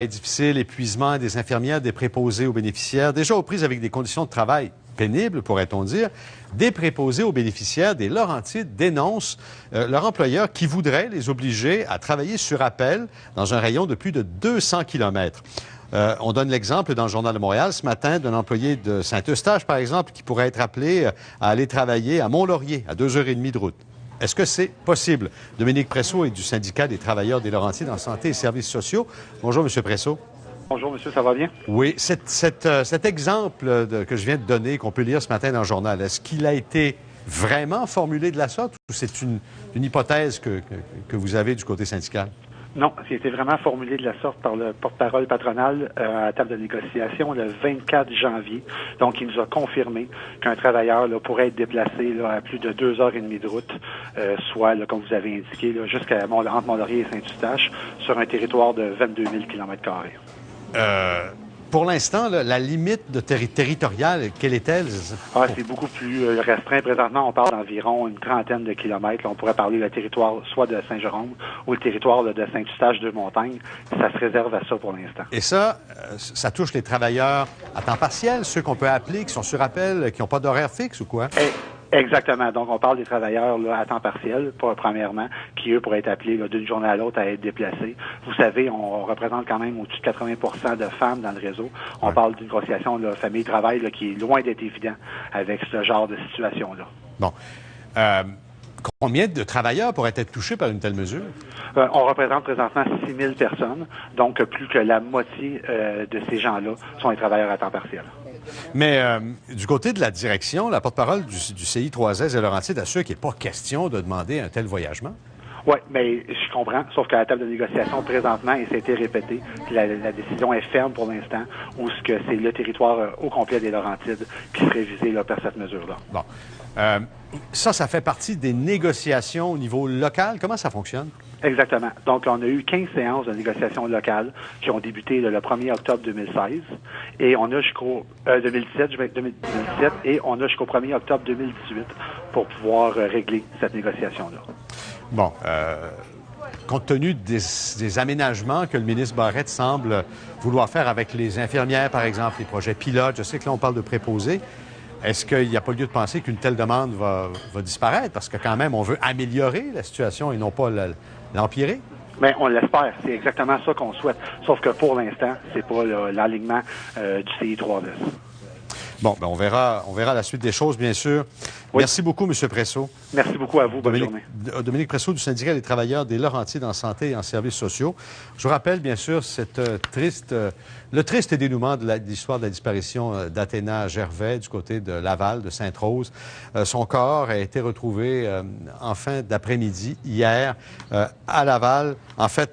difficile, épuisement des infirmières, des préposés aux bénéficiaires, déjà aux prises avec des conditions de travail pénibles, pourrait-on dire. Des préposés aux bénéficiaires des Laurentides dénoncent leur employeur qui voudrait les obliger à travailler sur appel dans un rayon de plus de 200 kilomètres. On donne l'exemple dans le Journal de Montréal ce matin d'un employé de Saint-Eustache, par exemple, qui pourrait être appelé à aller travailler à Mont-Laurier, à 2h30 de route. Est-ce que c'est possible? Dominique Presso est du syndicat des travailleurs des Laurentides en santé et services sociaux. Bonjour, M. Presso. Bonjour, monsieur, ça va bien? Oui, cet exemple que je viens de donner, qu'on peut lire ce matin dans le journal, est-ce qu'il a été vraiment formulé de la sorte ou c'est une hypothèse que vous avez du côté syndical? Non, il a été vraiment formulé de la sorte par le porte-parole patronal à la table de négociation le 24 janvier. Donc, il nous a confirmé qu'un travailleur pourrait être déplacé à plus de 2h30 de route, soit, comme vous avez indiqué, jusqu'à entre Mont-Laurier et Saint-Eustache, sur un territoire de 22 000 km². Pour l'instant, la limite territoriale, quelle est-elle? C'est beaucoup plus restreint. Présentement, on parle d'environ une trentaine de kilomètres. On pourrait parler le territoire soit de Saint-Jérôme ou le territoire de Saint-Eustache-Deux-Montagnes. Ça se réserve à ça pour l'instant. Et ça touche les travailleurs à temps partiel, ceux qu'on peut appeler, qui sont sur appel, qui n'ont pas d'horaire fixe ou quoi? Exactement. Donc, on parle des travailleurs à temps partiel, premièrement, qui, eux, pourraient être appelés d'une journée à l'autre à être déplacés. Vous savez, on représente quand même au-dessus de 80 de femmes dans le réseau. On parle d'une conciliation famille-travail qui est loin d'être évident avec ce genre de situation-là. Bon. Combien de travailleurs pourraient être touchés par une telle mesure? On représente présentement 6 000 personnes, donc plus que la moitié de ces gens-là sont des travailleurs à temps partiel. Mais du côté de la direction, la porte-parole du CI3S et Laurentides assure qu'il n'est pas question de demander un tel voyagement. Oui, mais je comprends, sauf qu'à la table de négociation, présentement, et ça a été répété, la décision est ferme pour l'instant, où c'est le territoire au complet des Laurentides qui serait visé par cette mesure-là. Bon. Ça fait partie des négociations au niveau local. Comment ça fonctionne? Exactement. Donc, on a eu 15 séances de négociations locales qui ont débuté le 1er octobre 2016 et on a jusqu'au 2017, et on a jusqu'au 1er octobre 2018 pour pouvoir régler cette négociation-là. Bon, compte tenu des aménagements que le ministre Barrette semble vouloir faire avec les infirmières, par exemple, les projets pilotes, je sais que là, on parle de préposés. Est-ce qu'il n'y a pas lieu de penser qu'une telle demande va disparaître? Parce que quand même, on veut améliorer la situation et non pas l'empirer. Bien, on l'espère. C'est exactement ça qu'on souhaite. Sauf que pour l'instant, c'est pas l'alignement du CI3S. Bon, ben on verra la suite des choses, bien sûr. Oui. Merci beaucoup, M. Presso. Merci beaucoup à vous. Bonne journée. Dominique Presso du syndicat des travailleurs des Laurentides en santé et en services sociaux. Je vous rappelle, bien sûr, le triste dénouement de l'histoire de la disparition d'Athéna Gervais du côté de Laval, de Sainte-Rose. Son corps a été retrouvé en fin d'après-midi, hier, à Laval. En fait,